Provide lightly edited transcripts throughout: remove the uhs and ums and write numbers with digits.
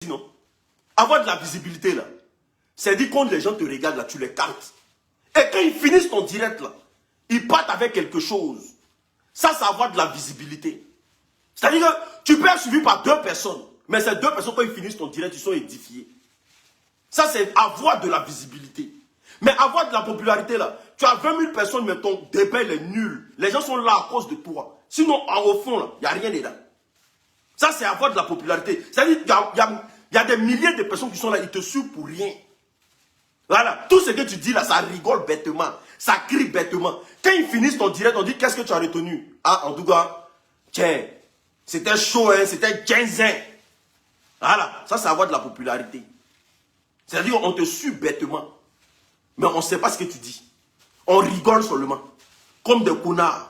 Non. Avoir de la visibilité là, c'est dire quand les gens te regardent là, tu les captes. Et quand ils finissent ton direct là, ils partent avec quelque chose. Ça, c'est avoir de la visibilité. C'est-à-dire que tu peux être suivi par 2 personnes, mais ces 2 personnes, quand ils finissent ton direct, ils sont édifiés. Ça, c'est avoir de la visibilité. Mais avoir de la popularité là, tu as 20 000 personnes, mais ton débat il est nul. Les gens sont là à cause de toi. Sinon, au fond là, il n'y a rien dedans. Ça, c'est avoir de la popularité. C'est-à-dire qu'il y a des milliers de personnes qui sont là, ils te suivent pour rien. Voilà, tout ce que tu dis là, ça rigole bêtement. Ça crie bêtement. Quand ils finissent ton direct, on dit qu'est-ce que tu as retenu? Ah, en tout cas, tiens, c'était chaud, hein, c'était 15 ans. Voilà, ça, c'est avoir de la popularité. C'est-à-dire qu'on te suit bêtement. Mais on ne sait pas ce que tu dis. On rigole seulement. Comme des connards.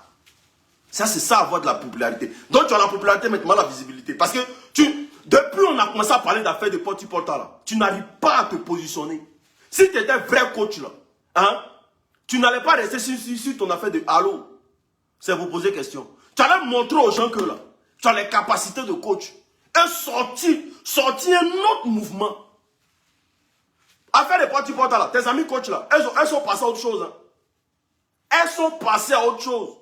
Ça, c'est ça, avoir de la popularité. Donc, tu as la popularité, maintenant la visibilité. Parce que depuis on a commencé à parler d'affaires de porte-à-porte là, tu n'arrives pas à te positionner. Si tu étais vrai coach là, hein, tu n'allais pas rester sur ton affaire de allô. C'est vous poser question. Tu allais montrer aux gens que là, tu as les capacités de coach. Et sortir un autre mouvement. Affaire de porte-à-porte là, tes amis coach là, elles sont passées à autre chose. Hein. Elles sont passées à autre chose.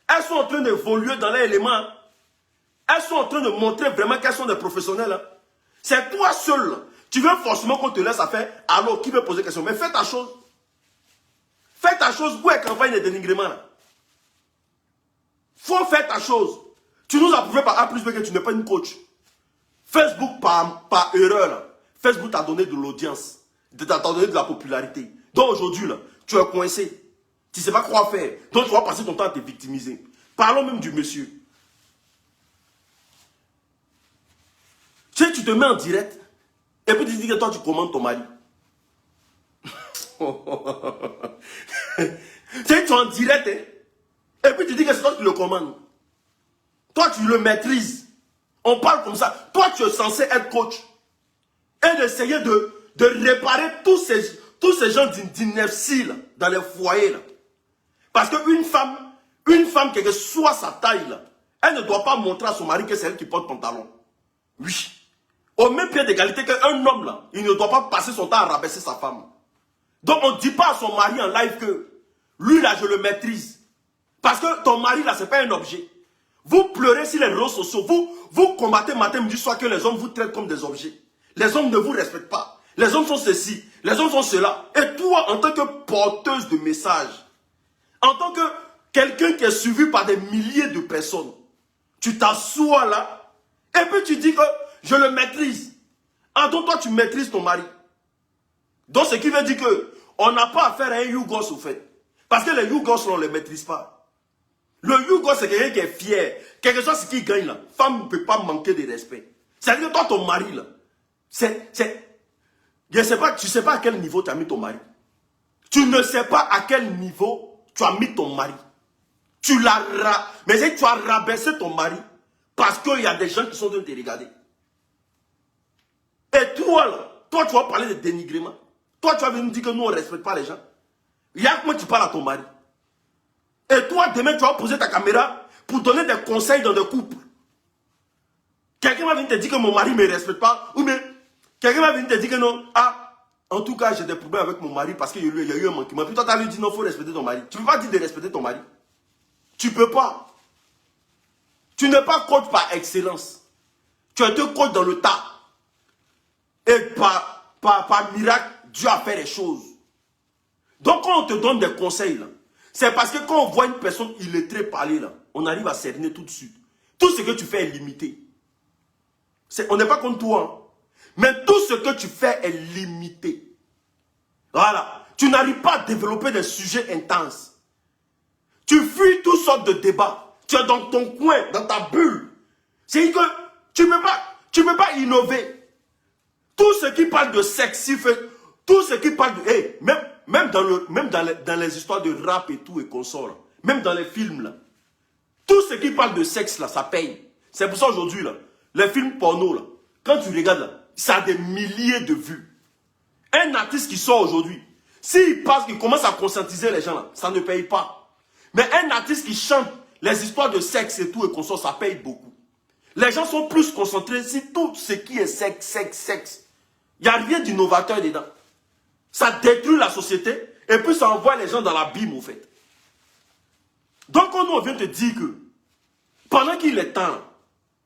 Elles sont en train d'évoluer dans les éléments. Elles sont en train de montrer vraiment qu'elles sont des professionnels. Hein. C'est toi seul. Là. Tu veux forcément qu'on te laisse à faire. Alors, qui veut poser question? Mais fais ta chose. Fais ta chose. Où est la campagne de dénigrement là? Faut faire ta chose. Tu nous as prouvé par A plus B que tu n'es pas une coach. Facebook, par erreur, là. Facebook t'a donné de l'audience. T'a donné de la popularité. Donc aujourd'hui, là, tu es coincé. Tu ne sais pas quoi faire. Donc tu vas passer ton temps à te victimiser. Parlons même du monsieur. Tu sais, tu te mets en direct. Et puis tu dis que toi, tu commandes ton mari. Tu sais, tu es en direct. Hein? Et puis tu dis que c'est toi qui le commandes. Toi, tu le maîtrises. On parle comme ça. Toi, tu es censé être coach. Et d'essayer de réparer tous ces gens d'ineptie dans les foyers. Là. Parce qu'une femme, quelle que soit sa taille, là, elle ne doit pas montrer à son mari que c'est elle qui porte pantalon. Oui. Au même pied d'égalité qu'un homme, là, il ne doit pas passer son temps à rabaisser sa femme. Donc on ne dit pas à son mari en live que lui, là, je le maîtrise. Parce que ton mari, là, ce n'est pas un objet. Vous pleurez sur les réseaux sociaux. Vous combattez matin, midi, soir que les hommes vous traitent comme des objets. Les hommes ne vous respectent pas. Les hommes sont ceci. Les hommes sont cela. Et toi, en tant que porteuse de messages, en tant que quelqu'un qui est suivi par des milliers de personnes, tu t'assois là, et puis tu dis que je le maîtrise. Ah, donc toi, tu maîtrises ton mari. Donc, ce qui veut dire qu'on n'a pas affaire à un Yougos, au fait. Parce que les Yougos, on ne les maîtrise pas. Le Yougos, c'est quelqu'un qui est fier. Quelque chose ce qu'il gagne, là. Femme ne peut pas manquer de respect. C'est-à-dire que toi, ton mari, là, je ne sais pas, tu ne sais pas à quel niveau tu as mis ton mari. Tu ne sais pas à quel niveau tu as mis ton mari. Mais tu as rabaissé ton mari parce qu'il y a des gens qui sont en train de te regarder. Et toi, là, toi, tu vas parler de dénigrement. Toi, tu vas venir dire que nous, on ne respecte pas les gens. Il y a comment tu parles à ton mari. Et toi, demain, tu vas poser ta caméra pour donner des conseils dans des couples. Quelqu'un va venir te dire que mon mari ne me respecte pas. Ou bien, quelqu'un va venir te dire que non. Ah, en tout cas, j'ai des problèmes avec mon mari parce qu'il y a eu un manquement. Puis toi, tu as lui dit non, il faut respecter ton mari. Tu ne peux pas dire de respecter ton mari. Tu ne peux pas. Tu n'es pas coach par excellence. Tu es un coach dans le tas. Et par miracle, Dieu a fait les choses. Donc quand on te donne des conseils, c'est parce que quand on voit une personne illettrée parler, là, on arrive à cerner tout de suite. Tout ce que tu fais est limité. On n'est pas contre toi. Hein. Mais tout ce que tu fais est limité. Voilà. Tu n'arrives pas à développer des sujets intenses. Tu fuis toutes sortes de débats. Tu es dans ton coin, dans ta bulle. C'est que tu ne peux pas innover. Tout ce qui parle de sexe, tout ce qui parle de... Hey, même dans les histoires de rap et tout et consorts, même dans les films, là, tout ce qui parle de sexe, là, ça paye. C'est pour ça aujourd'hui, là, les films porno, là, quand tu regardes, là, ça a des milliers de vues. Un artiste qui sort aujourd'hui, s'il commence à conscientiser les gens, là, ça ne paye pas. Mais un artiste qui chante les histoires de sexe et tout et consorts, ça paye beaucoup. Les gens sont plus concentrés sur tout ce qui est sexe. Il n'y a rien d'innovateur dedans. Ça détruit la société et puis ça envoie les gens dans l'abîme, au fait. Donc, on vient te dire que pendant qu'il est temps,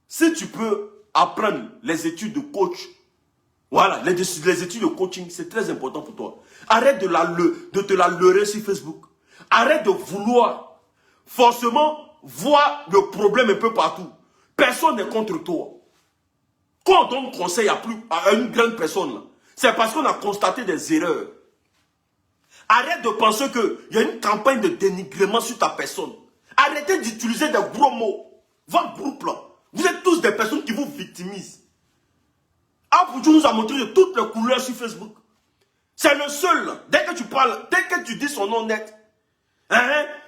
si tu peux apprendre les études de coach, voilà, les études de coaching, c'est très important pour toi. Arrête de te la leurrer sur Facebook. Arrête de vouloir forcément voir le problème un peu partout. Personne n'est contre toi. Quand on donne conseil à une grande personne, c'est parce qu'on a constaté des erreurs. Arrête de penser qu'il y a une campagne de dénigrement sur ta personne. Arrêtez d'utiliser des gros mots. Votre groupe là, vous êtes tous des personnes qui vous victimisent. Aboudiou nous a montré de toutes les couleurs sur Facebook. C'est le seul, là. Dès que tu parles, dès que tu dis son nom net,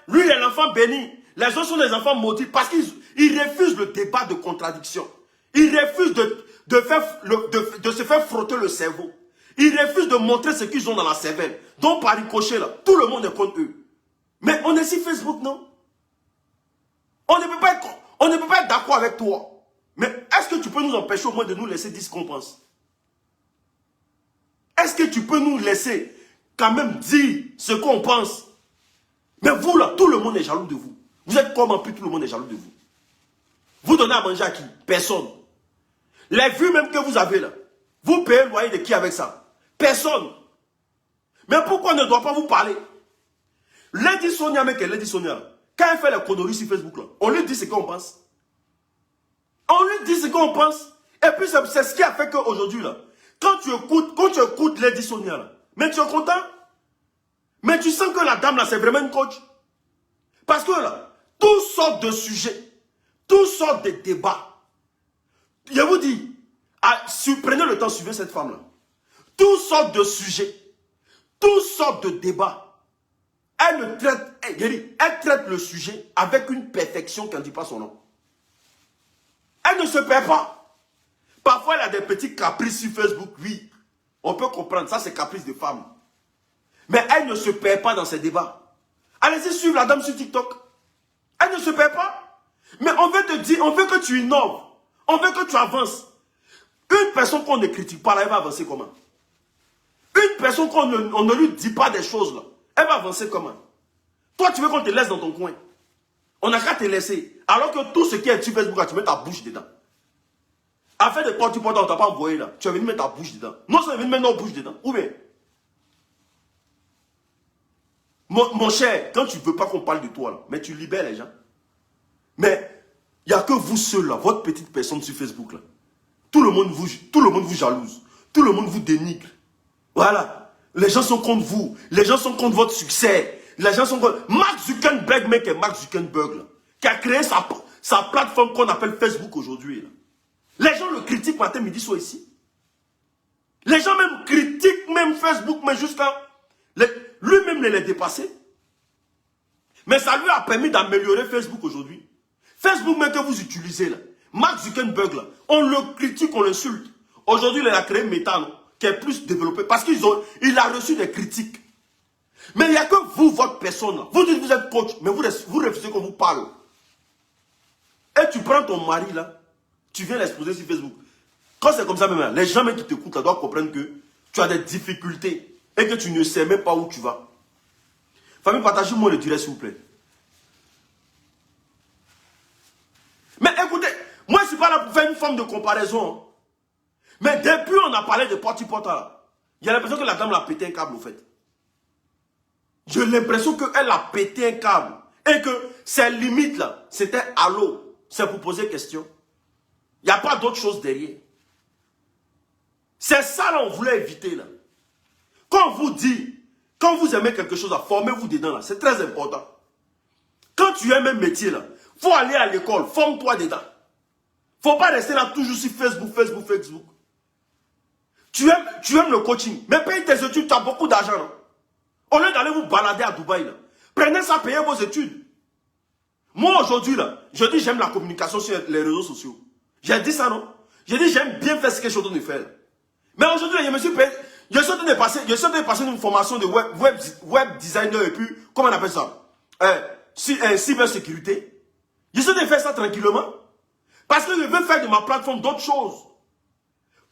lui il est l'enfant béni. Les autres sont des enfants maudits parce qu'ils refusent le débat de contradiction. Ils refusent de se faire frotter le cerveau. Ils refusent de montrer ce qu'ils ont dans la cervelle. Donc par ricochet là, tout le monde est contre eux. Mais on est sur Facebook, non? On ne peut pas être d'accord avec toi. Mais est-ce que tu peux nous empêcher au moins de nous laisser dire ce qu'on pense? Est-ce que tu peux nous laisser quand même dire ce qu'on pense? Mais vous là, tout le monde est jaloux de vous. Vous êtes comme un peu, tout le monde est jaloux de vous. Vous donnez à manger à qui? Personne. Les vues même que vous avez là, vous payez le loyer de qui avec ça? Personne. Mais pourquoi on ne doit pas vous parler? Lady Sonia, mec, Lady Sonia, quand elle fait les conneries sur Facebook là, on lui dit ce qu'on pense. On lui dit ce qu'on pense. Et puis c'est ce qui a fait qu'aujourd'hui là, quand tu écoutes Lady Sonia là, mais tu es content? Mais tu sens que la dame là, c'est vraiment une coach. Parce que là, toutes sortes de sujets, toutes sortes de débats. Je vous dis, prenez le temps, suivez cette femme là. Toutes sortes de sujets, toutes sortes de débats. Elle traite le sujet avec une perfection qu'elle ne dit pas son nom. Elle ne se perd pas. Parfois, elle a des petits caprices sur Facebook, oui. On peut comprendre, ça c'est caprice de femme. Mais elle ne se perd pas dans ces débats. Allez-y suivre la dame sur TikTok. Elle ne se perd pas. Mais on veut te dire, on veut que tu innoves. On veut que tu avances. Une personne qu'on ne critique pas, là, elle va avancer comment? Une personne qu'on ne lui dit pas des choses, là, elle va avancer comment? Toi, tu veux qu'on te laisse dans ton coin. On n'a qu'à te laisser. Alors que tout ce qui est sur Facebook, tu mets ta bouche dedans. Afin de porter, on ne t'a pas envoyé là. Tu es venu mettre ta bouche dedans. Non, c'est venu mettre notre bouche dedans. Ou bien? Mon cher, quand tu ne veux pas qu'on parle de toi, là, mais tu libères les gens. Mais il n'y a que vous seul, là, votre petite personne sur Facebook. Là. Tout le monde vous jalouse. Tout le monde vous dénigre. Voilà. Les gens sont contre vous. Les gens sont contre votre succès. Les gens sont contre... Mark Zuckerberg, mec, est Mark Zuckerberg, là, qui a créé sa plateforme qu'on appelle Facebook aujourd'hui. Les gens le critiquent matin, midi, soir ici. Les gens même critiquent même Facebook, mais jusqu'à... Lui-même ne l'a dépassé. Mais ça lui a permis d'améliorer Facebook aujourd'hui. Facebook même que vous utilisez là, Mark Zuckerberg là, on le critique, on l'insulte. Aujourd'hui, il a créé Meta, non, qui est plus développé parce qu'il a reçu des critiques. Mais il n'y a que vous, votre personne là. Vous dites que vous êtes coach, mais vous refusez qu'on vous parle. Et tu prends ton mari là, tu viens l'exposer sur Facebook. Quand c'est comme ça même là, les gens même qui t'écoutent là doivent comprendre que tu as des difficultés. Et que tu ne sais même pas où tu vas. Famille, partagez-moi le direct, s'il vous plaît. Mais écoutez, moi je ne suis pas là pour faire une forme de comparaison. Hein. Mais depuis on a parlé de porte-à-porte, il y a l'impression que la dame l'a pété un câble, au fait. J'ai l'impression qu'elle a pété un câble. Et que ses limites là, c'était allô, c'est pour poser question. Il n'y a pas d'autre chose derrière. C'est ça là on voulait éviter là. Quand on vous dit, quand vous aimez quelque chose, formez-vous dedans là, c'est très important. Quand tu aimes un métier là, il faut aller à l'école, forme-toi dedans. Il ne faut pas rester là toujours sur Facebook. Tu aimes le coaching, mais paye tes études, tu as beaucoup d'argent. Au lieu d'aller vous balader à Dubaï, là, prenez ça, payez vos études. Moi aujourd'hui, là, je dis j'aime la communication sur les réseaux sociaux. J'ai dit ça, non? J'ai dit j'aime bien faire ce que je suis en train de faire. Mais aujourd'hui, je me suis payé. Je suis en train de passer une formation de web designer et puis, comment on appelle ça? Cybersécurité. Je suis en train de faire ça tranquillement. Parce que je veux faire de ma plateforme d'autres choses.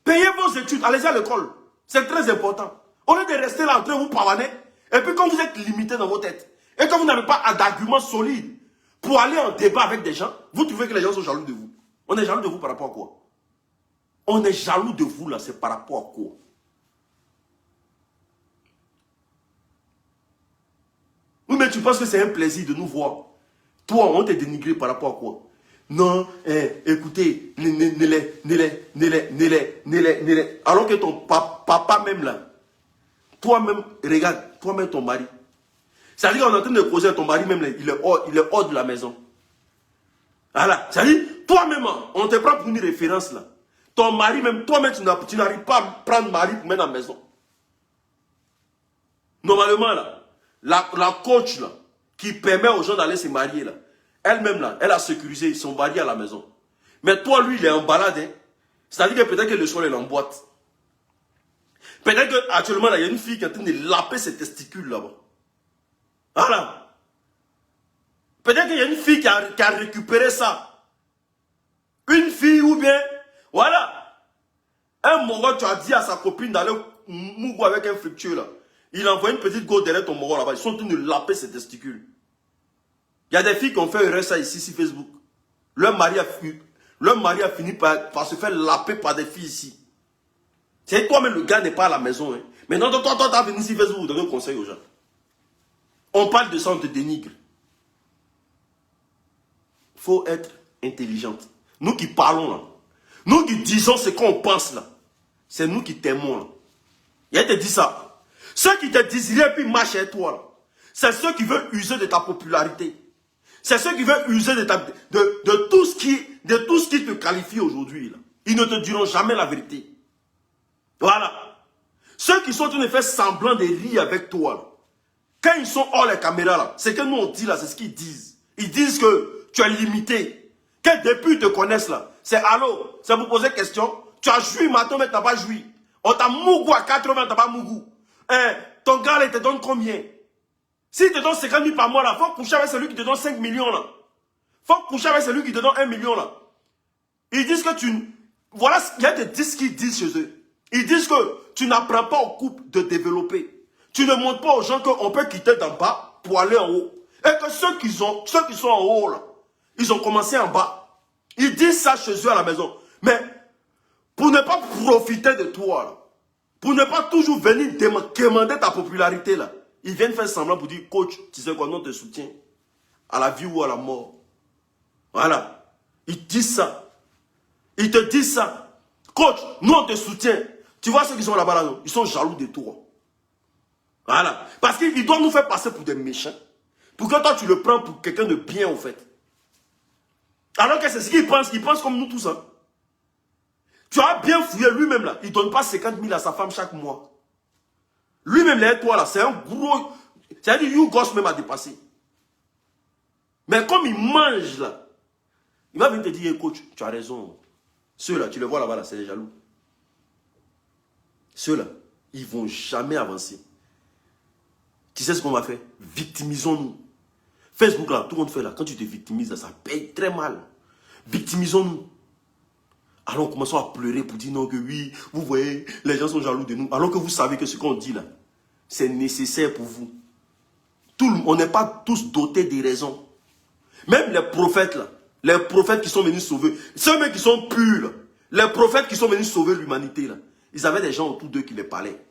Payez vos études, allez à l'école. C'est très important. Au lieu de rester là en train de vous pavaner, et puis quand vous êtes limité dans vos têtes, et quand vous n'avez pas d'arguments solides pour aller en débat avec des gens, vous trouvez que les gens sont jaloux de vous. On est jaloux de vous par rapport à quoi? On est jaloux de vous là, c'est par rapport à quoi? Oui, mais tu penses que c'est un plaisir de nous voir. Toi, on t'a dénigré par rapport à quoi? Non, écoutez, alors que ton papa même là, toi-même, regarde, toi-même ton mari. C'est-à-dire qu'on est en train de causer ton mari même là, il est hors de la maison. Voilà, c'est-à-dire, toi-même, on te prend pour une référence là. Ton mari même, toi-même, tu n'arrives pas à prendre mari pour mettre à la maison. Normalement là, la coach là, qui permet aux gens d'aller se marier là, elle-même là, elle a sécurisé son mari à la maison. Mais toi, lui, il est en balade. Hein. C'est-à-dire que peut-être que le soir, il est en boîte. Peut-être qu'actuellement, il y a une fille qui est en train de laper ses testicules là-bas. Voilà. Peut-être qu'il y a une fille qui a récupéré ça. Une fille ou bien, voilà. Un Mongol, tu as dit à sa copine d'aller mougou avec un fructueux là. Il envoie une petite go derrière ton Mongol là-bas. Ils sont en train de laper ses testicules. Il y a des filles qui ont fait ça ici sur Facebook. Leur mari a fini par se faire laper par des filles ici. C'est toi-même, le gars n'est pas à la maison. Hein. Mais non, toi, tu as venu sur Facebook, vous donnez un conseil aux gens. On parle de ça, on te dénigre. Il faut être intelligente. Nous qui parlons là, nous qui disons ce qu'on pense là, c'est nous qui t'aimons là. Il te dit ça. Ceux qui te désirent et puis marchent avec toi là, c'est ceux qui veulent user de ta popularité. C'est ceux qui veulent user de tout ce qui te qualifie aujourd'hui. Ils ne te diront jamais la vérité. Voilà. Ceux qui sont en train de faire semblant de rire avec toi, là, quand ils sont hors les caméras, là, c'est que nous on dit là, c'est ce qu'ils disent. Ils disent que tu es limité. Que depuis ils te connaissent là, c'est allô, c'est pour poser question. Tu as joui matin, mais tu n'as pas joui. On t'a mougou à 80, tu n'as pas mougou. Ton gars, il te donne combien? S'il te donne 50 000 par mois, là, il faut coucher avec celui qui te donne 5 millions, là. Il faut coucher avec celui qui te donne 1 million, là. Ils disent que tu... Voilà, il y a des disques qu'ils disent chez eux. Ils disent que tu n'apprends pas au couple de développer. Tu ne montres pas aux gens qu'on peut quitter d'en bas pour aller en haut. Et que ceux qui sont en haut, là, ils ont commencé en bas. Ils disent ça chez eux à la maison. Mais pour ne pas profiter de toi, là, pour ne pas toujours venir demander ta popularité, là, ils viennent faire semblant pour dire, coach, tu sais quoi, nous on te soutient à la vie ou à la mort. Voilà. Ils disent ça. Ils te disent ça. Coach, nous on te soutient. Tu vois ceux qui sont là-bas, là, ils sont jaloux de toi. Voilà. Parce qu'ils doivent nous faire passer pour des méchants. Pour que toi tu le prends pour quelqu'un de bien, en fait. Alors que c'est ce qu'ils pensent. Ils pensent comme nous tous. Hein. Tu as bien fouillé lui-même là. Il ne donne pas 50 000 à sa femme chaque mois. Lui-même, là, toi là, c'est un gros... C'est-à-dire, you gosse même à dépasser. Mais comme il mange là, il va venir te dire, hey, coach, tu as raison. Ceux-là, tu les vois là-bas, là, c'est les jaloux. Ceux-là, ils ne vont jamais avancer. Tu sais ce qu'on va faire? Victimisons-nous. Facebook, là, tout le monde fait là. Quand tu te victimises, là, ça paye très mal. Victimisons-nous. Alors commençons à pleurer pour dire non, que oui, vous voyez, les gens sont jaloux de nous. Alors que vous savez que ce qu'on dit là, c'est nécessaire pour vous. On n'est pas tous dotés des raisons. Même les prophètes là, les prophètes qui sont venus sauver, ceux qui sont purs là, les prophètes qui sont venus sauver l'humanité là, ils avaient des gens autour d'eux qui les parlaient.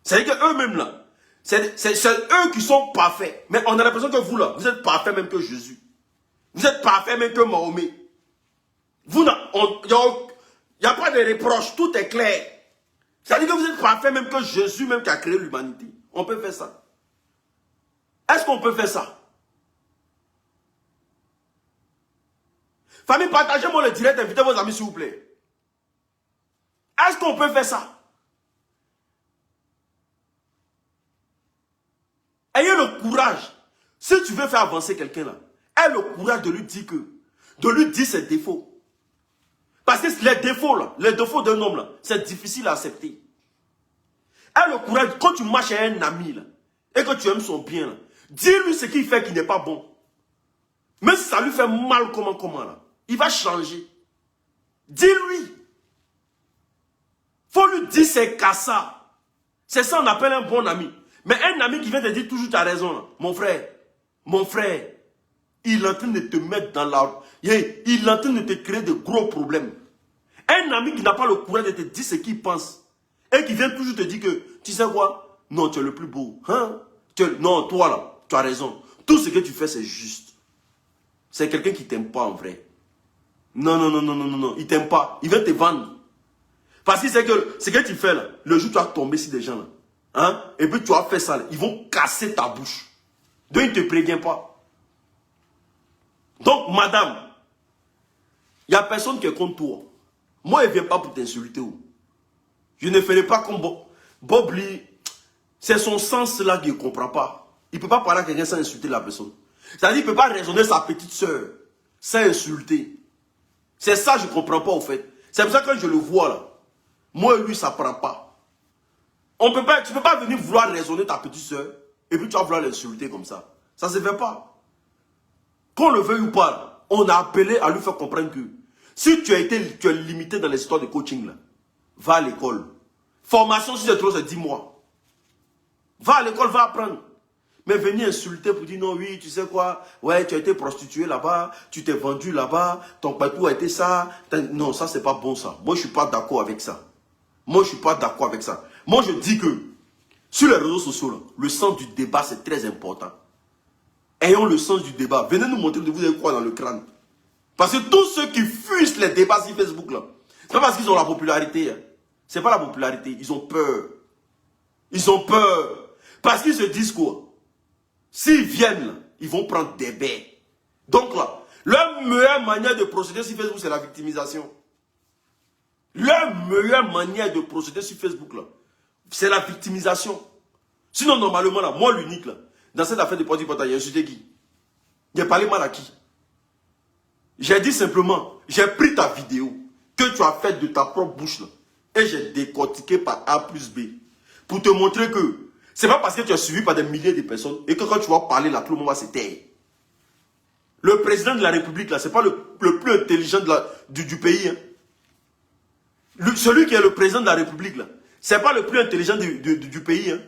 C'est-à-dire qu'eux-mêmes là, c'est eux qui sont parfaits. Mais on a l'impression que vous là, vous êtes parfaits même que Jésus. Vous êtes parfaits même que Mahomet. Vous, il n'y a pas de reproche, tout est clair. C'est-à-dire que vous êtes parfait même que Jésus même qui a créé l'humanité. On peut faire ça. Est-ce qu'on peut faire ça? Famille, partagez-moi le direct, invitez vos amis s'il vous plaît. Est-ce qu'on peut faire ça? Ayez le courage. Si tu veux faire avancer quelqu'un là, aie le courage de lui dire ses défauts. Parce que les défauts là, les défauts d'un homme là, c'est difficile à accepter. Aie le courage, quand tu marches avec un ami là, et que tu aimes son bien là, dis-lui ce qu'il fait qui n'est pas bon. Même si ça lui fait mal comment là, Il va changer. Dis-lui. Faut lui dire c'est Kassa. C'est ça on appelle un bon ami. Mais un ami qui vient te dire toujours tu as raison. Là. Mon frère, il est en train de te mettre dans la... Il est en train de te créer de gros problèmes. Un ami qui n'a pas le courage de te dire ce qu'il pense. Et qui vient toujours te dire que, tu sais quoi? Non, tu es le plus beau. Hein? Non, toi là, tu as raison. Tout ce que tu fais, c'est juste. C'est quelqu'un qui ne t'aime pas en vrai. Non, il ne t'aime pas. Il veut te vendre. Parce qu'il sait que ce que tu fais là, le jour où tu vas tomber sur des gens là, hein? Et puis tu as fait ça là, ils vont casser ta bouche. Donc il ne te prévient pas. Donc, madame, il n'y a personne qui est contre toi. Moi, il ne vient pas pour t'insulter. Je ne ferai pas comme Bob. Bob, lui, c'est son sens là qu'il ne comprend pas. Il ne peut pas parler à quelqu'un sans insulter la personne. C'est-à-dire qu'il ne peut pas raisonner sa petite soeur sans insulter. C'est ça que je ne comprends pas, au fait. C'est pour ça que je le vois là. Moi et lui, ça ne prend pas. Tu ne peux pas venir vouloir raisonner ta petite soeur et puis tu vas vouloir l'insulter comme ça. Ça ne se fait pas. Qu'on le veuille ou pas, on a appelé à lui faire comprendre que si tu es limité dans les histoires de coaching, là, va à l'école. Formation, si c'est trop, c'est 10 mois. Va à l'école, va apprendre. Mais venir insulter pour dire non, oui, tu sais quoi, ouais, tu as été prostitué là-bas, tu t'es vendu là-bas, ton parcours a été ça. Non, ça, c'est pas bon ça. Moi, je ne suis pas d'accord avec ça. Moi, je ne suis pas d'accord avec ça. Moi, je dis que sur les réseaux sociaux, là, le sens du débat, c'est très important. Ayons le sens du débat. Venez nous montrer de vous avez quoi dans le crâne. Parce que tous ceux qui fuient les débats sur Facebook, là, c'est pas parce qu'ils ont la popularité. Hein. C'est pas la popularité. Ils ont peur. Ils ont peur. Parce qu'ils se disent quoi? S'ils viennent, là, ils vont prendre des baies. Donc là, leur meilleure manière de procéder sur Facebook, c'est la victimisation. Leur meilleure manière de procéder sur Facebook, là, c'est la victimisation. Sinon, normalement, là, moi, l'unique, là, dans cette affaire de produits portail, il y a insulté qui? Il a parlé mal à qui? J'ai dit simplement, j'ai pris ta vidéo que tu as faite de ta propre bouche là, et j'ai décortiqué par A plus B pour te montrer que c'est pas parce que tu es suivi par des milliers de personnes et que quand tu vas parler là, tout le monde va se taire. Le président de la République là, c'est pas le plus intelligent du pays. Hein. Celui qui est le président de la République là, c'est pas le plus intelligent du pays. Hein.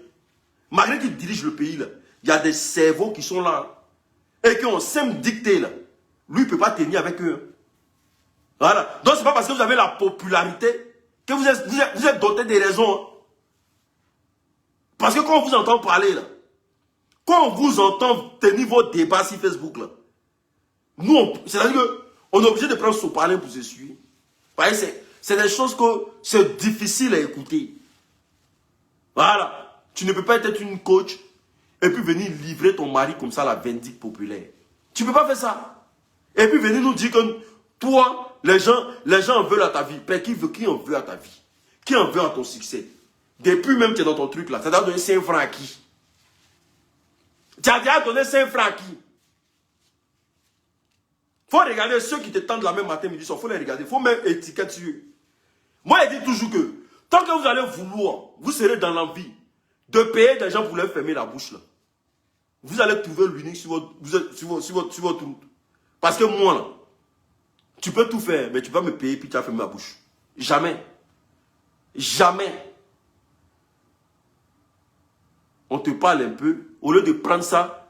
Malgré qu'il dirige le pays là, il y a des cerveaux qui sont là et qui ont simple dicté là. Lui, il ne peut pas tenir avec eux. Voilà. Donc, ce n'est pas parce que vous avez la popularité que vous êtes doté des raisons. Hein. Parce que quand on vous entend parler, là, quand on vous entend tenir vos débats sur Facebook, là, nous, c'est-à-dire qu'on est obligé de prendre son parler pour se suivre. C'est des choses que c'est difficile à écouter. Voilà. Tu ne peux pas être une coach et puis venir livrer ton mari comme ça à la vindicte populaire. Tu ne peux pas faire ça. Et puis venir nous dire que toi, les gens en veulent à ta vie. Mais qui en veut à ta vie? Qui en veut à ton succès? Depuis même que tu es dans ton truc là, ça t'a donné 5 francs à qui? Tu as déjà donné 5 francs à qui? Il faut regarder ceux qui te tendent la même matin, midi, il faut les regarder. Il faut même étiqueter sur eux. Moi, je dis toujours que tant que vous allez vouloir, vous serez dans l'envie de payer des gens pour leur fermer la bouche là. Vous allez trouver l'unique sur votre route. Parce que moi, là, tu peux tout faire, mais tu vas me payer puis tu vas fermer ma bouche. Jamais. Jamais. On te parle un peu, au lieu de prendre ça,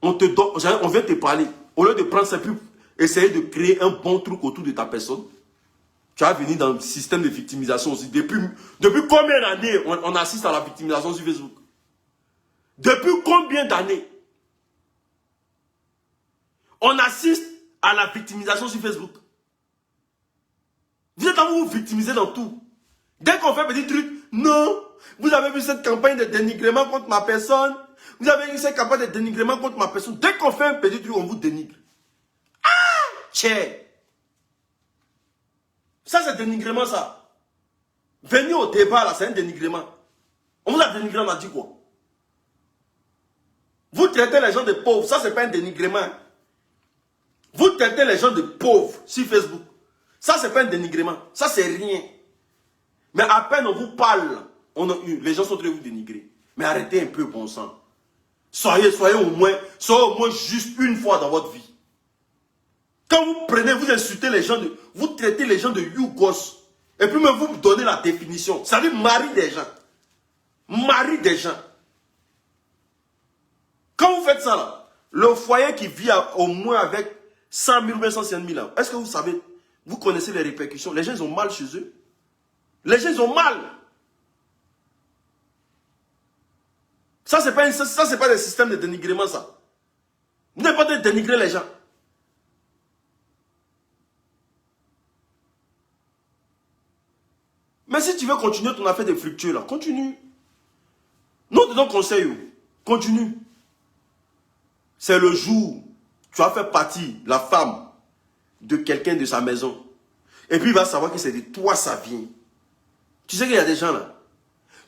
on vient te parler. Au lieu de prendre ça, puis essayer de créer un bon truc autour de ta personne, tu vas venir dans le système de victimisation aussi. Depuis combien d'années on assiste à la victimisation sur Facebook? Depuis combien d'années on assiste à la victimisation sur Facebook? Vous êtes à vous victimiser dans tout. Dès qu'on fait un petit truc, non, vous avez vu cette campagne de dénigrement contre ma personne. Vous avez vu cette campagne de dénigrement contre ma personne. Dès qu'on fait un petit truc, on vous dénigre. Ah, tchè. Ça, c'est dénigrement, ça. Venir au débat, là, c'est un dénigrement. On vous a dénigré, on a dit quoi? Vous traitez les gens de pauvres, ça, c'est pas un dénigrement. Vous traitez les gens de pauvres sur Facebook. Ça, c'est pas un dénigrement. Ça, c'est rien. Mais à peine on vous parle, les gens sont en train de vous dénigrer. Mais arrêtez un peu, bon sang. Soyez au moins juste une fois dans votre vie. Quand vous prenez, vous insultez les gens, vous traitez les gens de Yougos, et puis même vous donnez la définition. Ça veut dire mari des gens. Mari des gens. Quand vous faites ça, là, le foyer qui vit au moins avec 100 000 ou 150 000, est-ce que vous savez, vous connaissez les répercussions? Les gens, ils ont mal chez eux. Les gens, ils ont mal. Ça, c'est pas des systèmes de dénigrement, ça. Vous n'avez pas de dénigrer les gens. Mais si tu veux continuer ton affaire de fructueux, là, continue. Nous te donnons conseil. Continue. C'est le jour où tu as fait partie, la femme, de quelqu'un de sa maison. Et puis il va savoir que c'est de toi ça vient. Tu sais qu'il y a des gens là.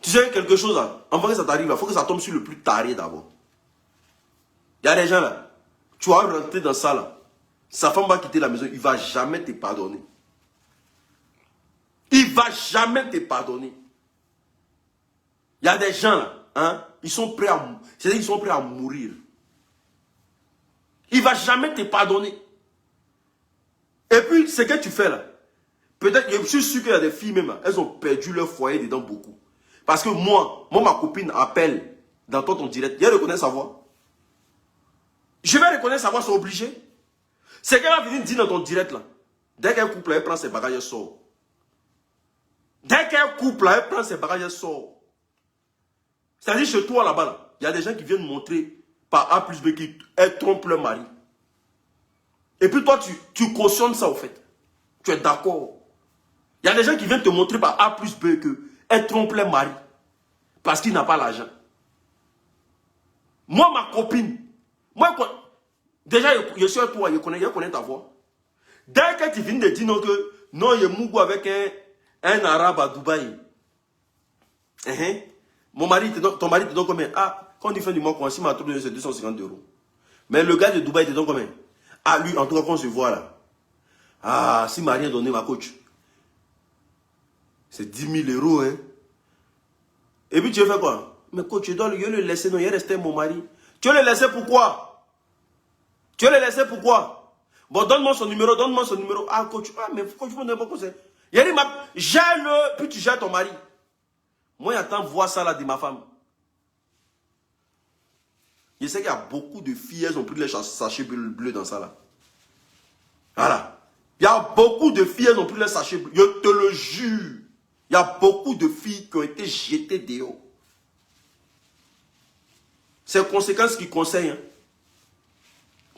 Tu sais quelque chose là. Avant que ça t'arrive, il faut que ça tombe sur le plus taré d'abord. Il y a des gens là. Tu vas rentrer dans ça là. Sa femme va quitter la maison. Il ne va jamais te pardonner. Il ne va jamais te pardonner. Il y a des gens là. Hein, ils sont prêts à mourir. Il ne va jamais te pardonner. Et puis, ce que tu fais là, peut-être, je suis sûr qu'il y a des filles même, là, elles ont perdu leur foyer dedans beaucoup. Parce que moi, ma copine appelle dans ton direct, elle reconnaît sa voix. Je vais reconnaître sa voix, c'est obligé. C'est qu'elle va venir dire dans ton direct là, dès qu'un couple, elle prend ses bagages, elle sort. Dès qu'un couple, elle prend ses bagages, elle sort. C'est-à-dire chez toi là-bas, là, il y a des gens qui viennent montrer par A plus B qu'elle trompe leur mari. Et puis toi, tu cautionnes ça au fait. Tu es d'accord. Il y a des gens qui viennent te montrer par A plus B qu'elle trompe leur mari. Parce qu'il n'a pas l'argent. Moi, ma copine, déjà, je suis à toi, je connais ta voix. Dès que tu viens de dire non, que non, il y a Mougou avec un arabe à Dubaï. Ton mari te donne combien? Ah, quand tu fais du mois, si ma troupe c'est 250 €. Mais le gars de Dubaï te donne combien? Ah, lui, en tout cas, quand on se voit là. Ah, si m'a rien donné, ma coach. C'est 10 000 €, hein. Et puis tu veux faire quoi? Mais coach, je dois le laisser, non, il est resté mon mari. Tu veux le laisser pourquoi? Tu veux le laisser pourquoi? Bon, donne-moi son numéro, donne-moi son numéro. Ah, coach, mais coach, je ne sais pas quoi c'est. Il a dit, gère-le, puis tu gères ton mari. Moi, j'attends voir ça là de ma femme. Je sais qu'il y a beaucoup de filles, elles ont pris les sachets bleus dans ça là. Voilà. Il y a beaucoup de filles, elles ont pris les sachets bleus. Je te le jure. Il y a beaucoup de filles qui ont été jetées dehors. C'est conséquences qui conseillent. Hein.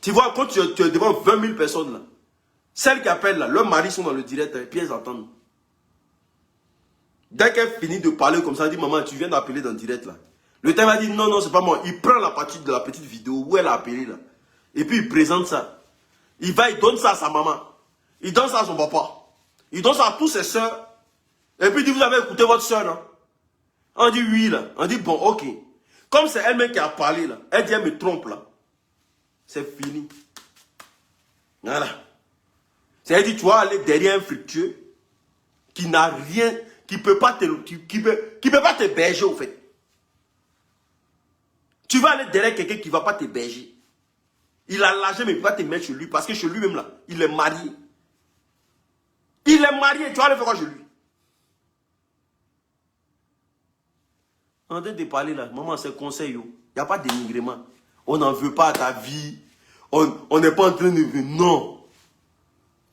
Tu vois, quand tu es devant 20 000 personnes, là, celles qui appellent, là, leurs maris sont dans le direct, et puis elles entendent. Dès qu'elle finit de parler comme ça, elle dit, maman, tu viens d'appeler dans le direct, là. Le thème a dit, non, non, c'est pas moi. Il prend la partie de la petite vidéo où elle a appelé, là. Et puis il présente ça. Il donne ça à sa maman. Il donne ça à son papa. Il donne ça à tous ses soeurs. Et puis il dit, vous avez écouté votre soeur, non? On dit oui, là. On dit, bon, ok. Comme c'est elle-même qui a parlé, là. Elle dit, elle me trompe, là. C'est fini. Voilà. C'est-à-dire, tu vas aller derrière un fructueux qui n'a rien, qui ne peut pas te berger, au fait. Tu vas aller derrière quelqu'un qui ne va pas te berger. Il a l'argent, mais il ne peut pas te mettre chez lui. Parce que chez lui-même, là, il est marié. Il est marié. Tu vas aller faire quoi chez lui? En train de parler là, maman, c'est conseil. Il n'y a pas de dénigrement. On n'en veut pas à ta vie. On n'est pas en train de... Non.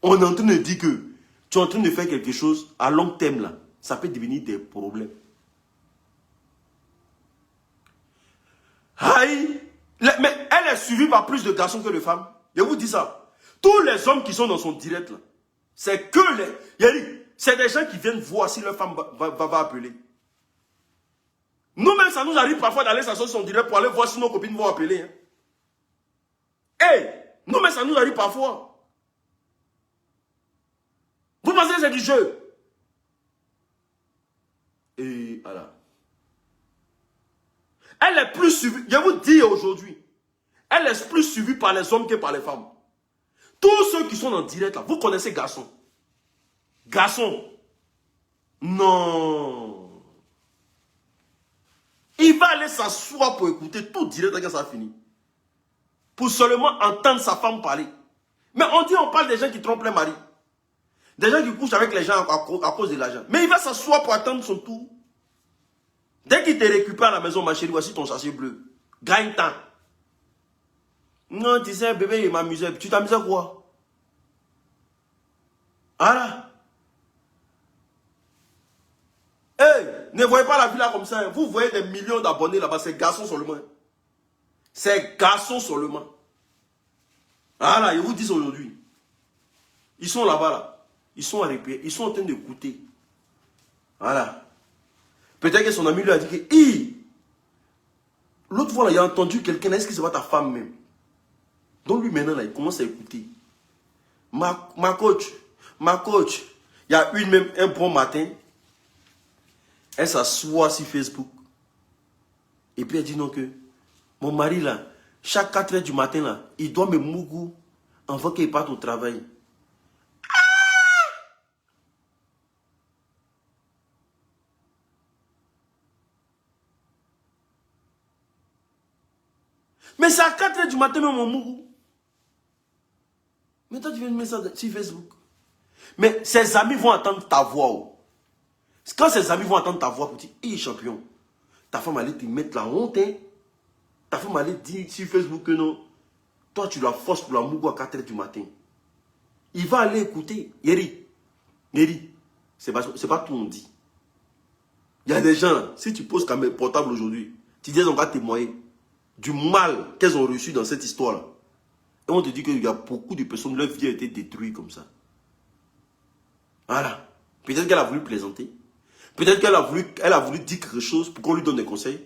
On est en train de dire que tu es en train de faire quelque chose à long terme là. Ça peut devenir des problèmes. Aïe. Mais elle est suivie par plus de garçons que de femmes. Je vous dis ça. Tous les hommes qui sont dans son direct là, c'est que c'est des gens qui viennent voir si leur femme va appeler. Nous-mêmes, ça nous arrive parfois d'aller s'asseoir sur son direct pour aller voir si nos copines vont appeler. Hein. Hey, nous-mêmes, ça nous arrive parfois. Vous pensez que c'est du jeu? Et voilà. Elle est plus suivie, je vous dis aujourd'hui, elle est plus suivie par les hommes que par les femmes. Tous ceux qui sont en direct là, vous connaissez garçon. Garçon. Non. Il va aller s'asseoir pour écouter tout direct quand ça finit. Pour seulement entendre sa femme parler. Mais on parle des gens qui trompent les maris. Des gens qui couchent avec les gens à cause de l'argent. Mais il va s'asseoir pour attendre son tour. Dès qu'il te récupère à la maison, ma chérie, voici ton sachet bleu. Gagne temps. Non, tu sais, bébé, il m'amusait. Tu t'amusais quoi? Voilà. Hey, ne voyez pas la vie là comme ça. Vous voyez des millions d'abonnés là-bas. C'est garçons seulement. C'est garçons seulement. Voilà, ils vous disent aujourd'hui. Ils sont là-bas là. Ils sont arrêtés. Ils sont en train d'écouter. Voilà. Peut-être que son ami lui a dit que l'autre fois là, il a entendu quelqu'un. Est-ce que c'est pas ta femme même? Donc lui maintenant là, il commence à écouter. Ma coach. Il y a une même un bon matin. Elle s'assoit sur Facebook. Et puis elle dit non que mon mari là, chaque 4 heures du matin là, il doit me mougou avant qu'il parte au travail. Mais c'est à 4 heures du matin même mon mougou. Mais toi tu viens de mettre ça sur Facebook. Mais ses amis vont entendre ta voix. Oh. Quand ses amis vont entendre ta voix pour dire, hé champion, ta femme allait te mettre la honte. Hein? Ta femme allait dire sur Facebook que non. Toi tu la forces pour la mougou à 4 heures du matin. Il va aller écouter. Yeri, c'est pas tout on dit. Il y a des gens, si tu poses caméra portable aujourd'hui, tu dis on va témoigner du mal qu'elles ont reçu dans cette histoire-là. Et on te dit qu'il y a beaucoup de personnes, leur vie a été détruite comme ça. Voilà. Peut-être qu'elle a voulu plaisanter. Peut-être qu'elle a voulu dire quelque chose pour qu'on lui donne des conseils.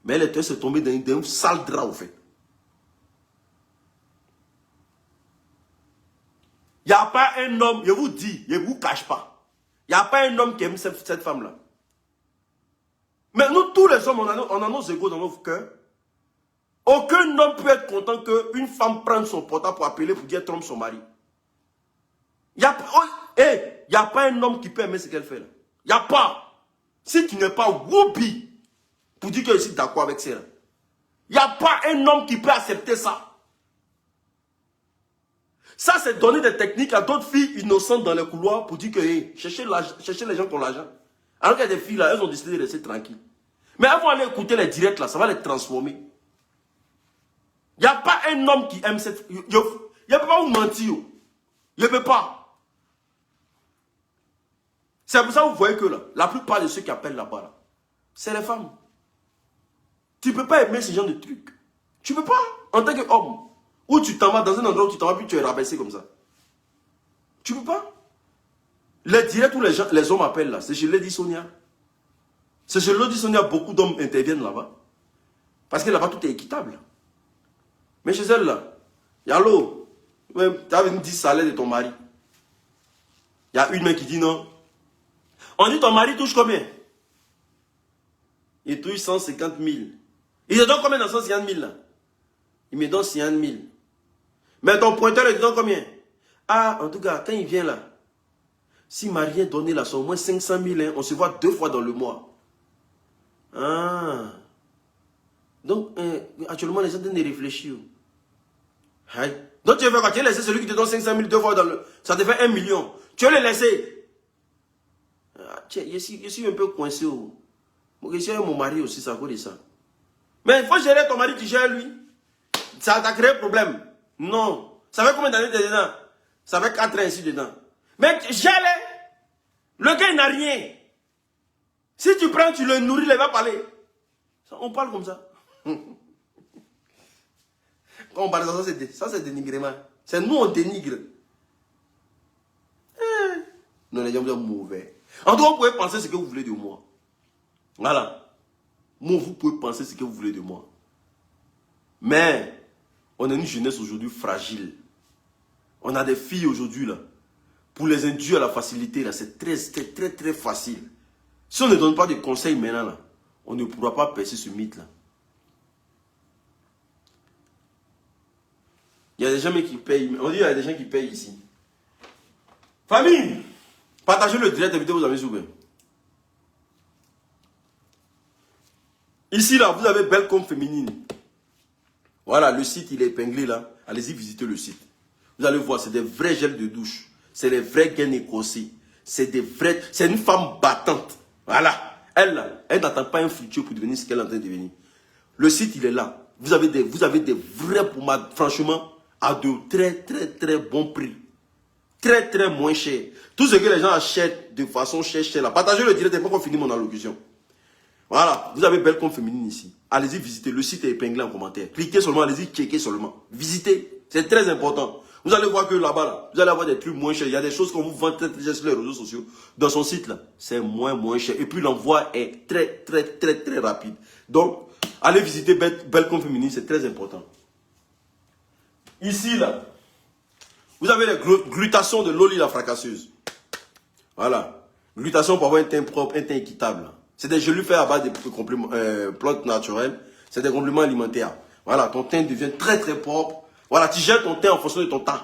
Mais elle s'est tombée dans un sale drap, au fait. Il n'y a pas un homme, je vous dis, je ne vous cache pas. Il n'y a pas un homme qui aime cette femme-là. Mais nous, tous les hommes, on a nos égos dans nos cœurs. Aucun homme peut être content qu'une femme prenne son portable pour appeler pour dire qu'elle trompe son mari. Il n'y a pas un homme qui peut aimer ce qu'elle fait là. Il n'y a pas. Si tu n'es pas whoopi pour dire que je suis d'accord avec ça. Il n'y a pas un homme qui peut accepter ça. Ça, c'est donner des techniques à d'autres filles innocentes dans les couloirs pour dire que cherchez les gens qui ont l'argent. Alors qu'il y a des filles là, elles ont décidé de rester tranquilles. Mais elles vont aller écouter les directs là, ça va les transformer. Il n'y a pas un homme qui aime cette... Je ne peux pas vous mentir. Je ne peux pas. C'est pour ça que vous voyez que là, la plupart de ceux qui appellent là-bas, là, c'est les femmes. Tu ne peux pas aimer ce genre de trucs. Tu ne peux pas, en tant qu'homme. Ou tu t'en vas dans un endroit où tu t'en vas, puis tu es rabaissé comme ça. Tu ne peux pas. Les directs où les hommes appellent là, c'est chez Lady Sonia. C'est chez Lady Sonia, beaucoup d'hommes interviennent là-bas. Parce que là-bas, tout est équitable. Mais chez elle là, il y a l'eau. Tu as venu 10 salaires de ton mari. Il y a une main qui dit non. On dit ton mari touche combien? Il touche 150 000. Il te donne combien dans 150 000 là? Il me donne 50 000. Mais ton pointeur, il te donne combien? Ah, en tout cas, quand il vient là, s'il m'a rien donné là, c'est au moins 500 000. Hein, on se voit 2 fois dans le mois. Ah. Donc, actuellement, les gens doivent réfléchir. Hein? Donc, tu veux quoi? Tu veux laisser celui qui te donne 500 000 2 fois dans le... Ça te fait 1 million. Tu veux le laisser? Ah, tiens, je suis un peu coincé. Je suis avec mon mari aussi, ça vaut de ça. Mais il faut gérer ton mari, tu gères lui. Ça t'a créé problème. Non. Ça fait combien d'années tu es dedans? Ça fait 4 ans ici dedans. Mais gère-le. Le gars, il n'a rien. Si tu prends, tu le nourris, il va parler. On parle comme ça. Quand on parle de ça, c'est dénigrement. C'est nous, on dénigre. Non, les gens sont mauvais. En tout cas, vous pouvez penser ce que vous voulez de moi. Voilà. Moi, vous pouvez penser ce que vous voulez de moi. Mais, on a une jeunesse aujourd'hui fragile. On a des filles aujourd'hui, là. Pour les induire à la facilité, là, c'est très facile. Si on ne donne pas de conseils maintenant, là, on ne pourra pas percer ce mythe-là. Il y a des gens qui payent. On dit qu'il y a des gens qui payent ici. Famille, partagez le direct, invitez vos amis souvent. Ici, là, vous avez Bellecom Féminine. Voilà, le site, il est épinglé là. Allez-y visiter le site. Vous allez voir, c'est des vrais gels de douche. C'est les vrais gains écossais. C'est des vrais... C'est une femme battante. Voilà. Elle n'attend pas un fruitier pour devenir ce qu'elle est en train de devenir. Le site, il est là. Vous avez des vrais pommades, franchement, à de très bons prix. Très moins cher. Tout ce que les gens achètent de façon chère là. Partagez le direct et pas qu'on finit mon allocution. Voilà. Vous avez Belcom Féminine ici. Allez-y visiter. Le site est épinglé en commentaire. Cliquez seulement, allez-y checker seulement. Visitez. C'est très important. Vous allez voir que là-bas, là, vous allez avoir des trucs moins chers. Il y a des choses qu'on vous vend très sur les réseaux sociaux. Dans son site, là, c'est moins cher. Et puis l'envoi est très rapide. Donc, allez visiter Belcom Féminine, c'est très important. Ici, là, vous avez les glutations de Loli la fracasseuse. Voilà. Glutation pour avoir un teint propre, un teint équitable. C'est des gelures faits à base de plantes naturelles. C'est des compléments alimentaires. Voilà, ton teint devient très propre. Voilà, tu gères ton teint en fonction de ton temps.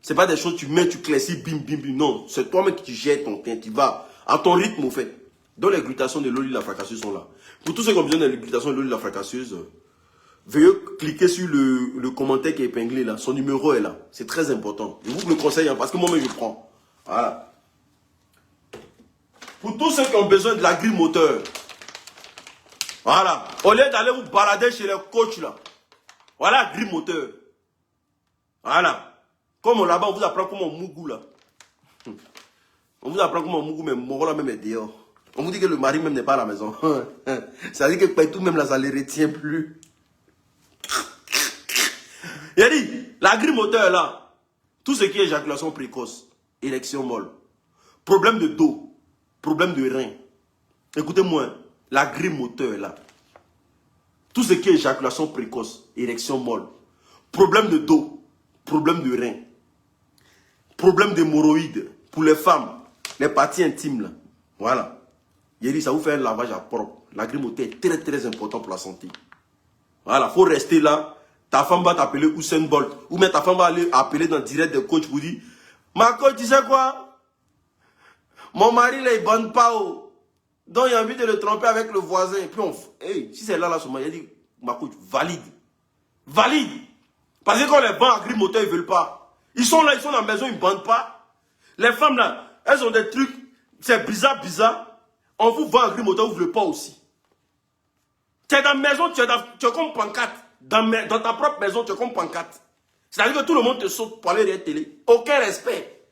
C'est pas des choses que tu mets, tu classiques, bim. Non, c'est toi-même qui gères ton teint. Tu vas à ton rythme, au fait. Donc les glutations de Loli la fracasseuse sont là. Pour tous ceux qui ont besoin de glutations de Loli la fracasseuse, veuillez cliquer sur le commentaire qui est épinglé là. Son numéro est là. C'est très important. Je vous le conseille hein, parce que moi-même je prends. Voilà. Pour tous ceux qui ont besoin de la grille moteur. Voilà. Au lieu d'aller vous balader chez les coachs là. Voilà, grille moteur. Voilà. Comme là-bas, on vous apprend comment mougou là. On vous apprend comment mougou, mais mon là même est dehors. On vous dit que le mari même n'est pas à la maison. Ça veut dire que tout même là, ça ne les retient plus. Il a dit, la grille moteur là, tout ce qui est éjaculation précoce, érection molle, problème de dos, problème de rein. Écoutez-moi, la grille moteur là, tout ce qui est éjaculation précoce, érection molle, problème de dos, problème de rein, problème d'hémorroïdes pour les femmes, les parties intimes là, voilà. Il a dit, ça vous fait un lavage à propre. La grille moteur est très important pour la santé. Voilà, il faut rester là. Ta femme va t'appeler Usain Bolt. Ou même ta femme va aller appeler dans le direct de coach pour dire, ma coach, tu sais quoi? Mon mari, là, il ne bande pas. Oh. Donc, il a envie de le tromper avec le voisin. Et puis, hey, si c'est là, il a dit, ma coach, valide. Valide. Parce que quand les bancs à grille moteur, ils ne veulent pas. Ils sont là, ils sont dans la maison, ils ne bandent pas. Les femmes, là, elles ont des trucs, c'est bizarre. On vous vend à grille moteur, vous ne voulez pas aussi. Tu es dans la maison, tu es comme pancarte. Dans ta propre maison, tu es comme pancarte. C'est-à-dire que tout le monde te saute pour aller à la télé. Aucun respect.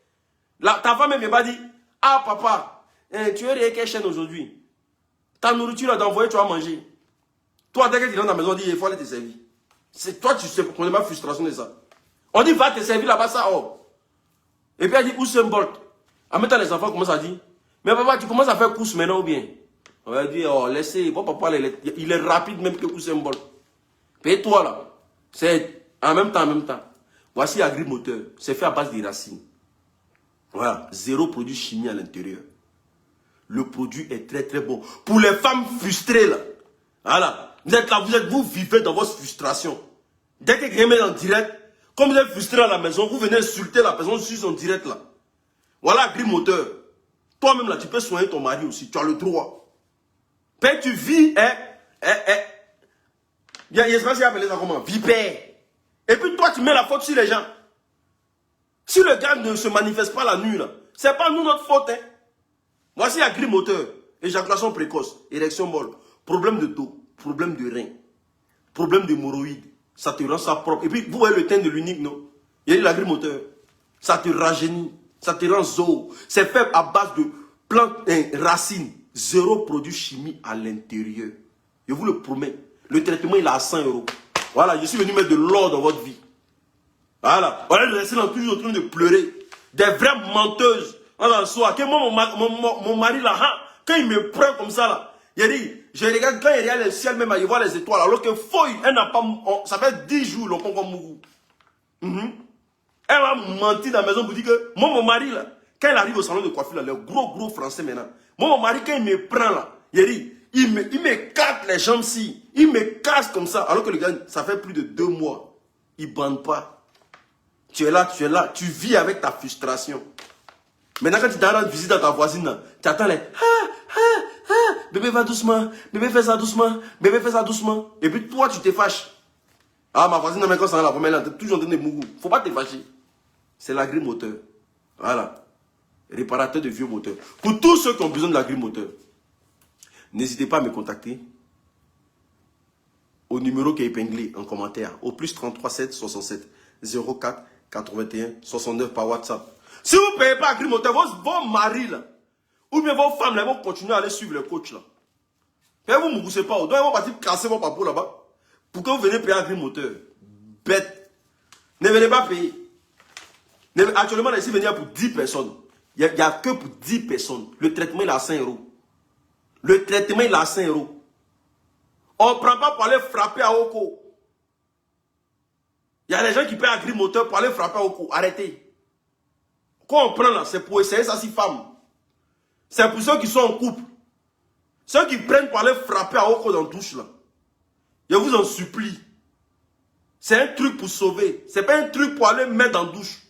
Là, ta femme ne m'a dit, ah papa, tu es quelle chaîne aujourd'hui? Ta nourriture là d'envoyer, tu vas manger. Toi, dès que tu rentres dans la maison, on dit, il faut aller te servir. C'est toi, tu sais, connais ma frustration de ça. On dit, va te servir là-bas, ça, oh. Et puis elle dit, où c'est un Bolt? En même temps, les enfants commencent à dire, mais papa, tu commences à faire course maintenant ou bien? On va dire, oh, laissez, bon, papa, il est rapide même que Usain Bolt. Paye-toi là. C'est en même temps. Voici Agrimoteur. C'est fait à base des racines. Voilà. 0 produit chimie à l'intérieur. Le produit est très bon. Pour les femmes frustrées là. Voilà. Vous êtes là, vous vivez dans votre frustration. Dès que quelqu'un met en direct, comme vous êtes frustré à la maison, vous venez insulter la personne sur son direct là. Voilà Agrimoteur. Toi-même là, tu peux soigner ton mari aussi. Tu as le droit. Puis tu vis, il y a ce qu'on appelle ça comment? Vipère. Et puis toi, tu mets la faute sur les gens. Si le gars ne se manifeste pas la nuit, là, c'est pas nous notre faute. Hein. Voici la grille moteur, éjaculation précoce, érection molle, problème de dos, problème de rein, problème d'hémorroïdes. Ça te rend ça propre. Et puis, vous voyez le teint de l'unique, non? Il y a la grille moteur. Ça te rajeunit, ça te rend zo. C'est fait à base de plantes et racines. 0 produit chimie à l'intérieur. Je vous le promets. Le traitement, il est à 100 €. Voilà, je suis venu mettre de l'ordre dans votre vie. Voilà. Voilà, de rester toujours en train de pleurer. Des vraies menteuses. Voilà, soit que moi, mon mari, là, quand il me prend comme ça, là, il dit, je regarde, quand il regarde le ciel, même, il voit les étoiles. Alors que feuille, elle n'a pas, ça fait 10 jours, l'on prend comme mougou. Elle m'a menti dans la maison pour dire que, moi, mon mari, là, quand il arrive au salon de coiffure, là, le gros français maintenant, moi, mon mari, quand il me prend, là, il dit, il me casse les jambes-ci. Il me casse comme ça. Alors que le gars, ça fait plus de 2 mois. Il ne bande pas. Tu es là. Tu vis avec ta frustration. Maintenant, quand tu t'arrêtes de visiter ta voisine, tu attends les... Bébé va doucement. Bébé fais ça doucement. Bébé fais ça doucement. Et puis toi, tu te fâches. Ah, ma voisine, mais quand ça va la première, tu es toujours en train de mougou. Faut pas te fâcher. C'est l'agri-moteur. Voilà. Réparateur de vieux moteurs. Pour tous ceux qui ont besoin de l'agri-moteur, n'hésitez pas à me contacter au numéro qui est épinglé en commentaire, au plus 33 7 67 04 81 69 par WhatsApp. Si vous ne payez pas agri-moteur, vos maris là, ou bien vos femmes là, vont continuer à aller suivre le coach là. Et vous ne me poussez pas. Donc ils vont partir casser vos papous là-bas. Pour que vous venez payer agri-moteur. Bête. Ne venez pas payer. Actuellement, ici, venir pour 10 personnes. Il n'y a que pour 10 personnes. Le traitement, il est à 5 €. Le traitement, il est à 5 €. On ne prend pas pour aller frapper à Oko. Il y a des gens qui paient agri-moteur pour aller frapper à Oko. Arrêtez. Quand on prend là, c'est pour essayer ça, si femme. C'est pour ceux qui sont en couple. Ceux qui prennent pour aller frapper à Oko dans la douche là. Je vous en supplie. C'est un truc pour sauver. Ce n'est pas un truc pour aller mettre dans la douche.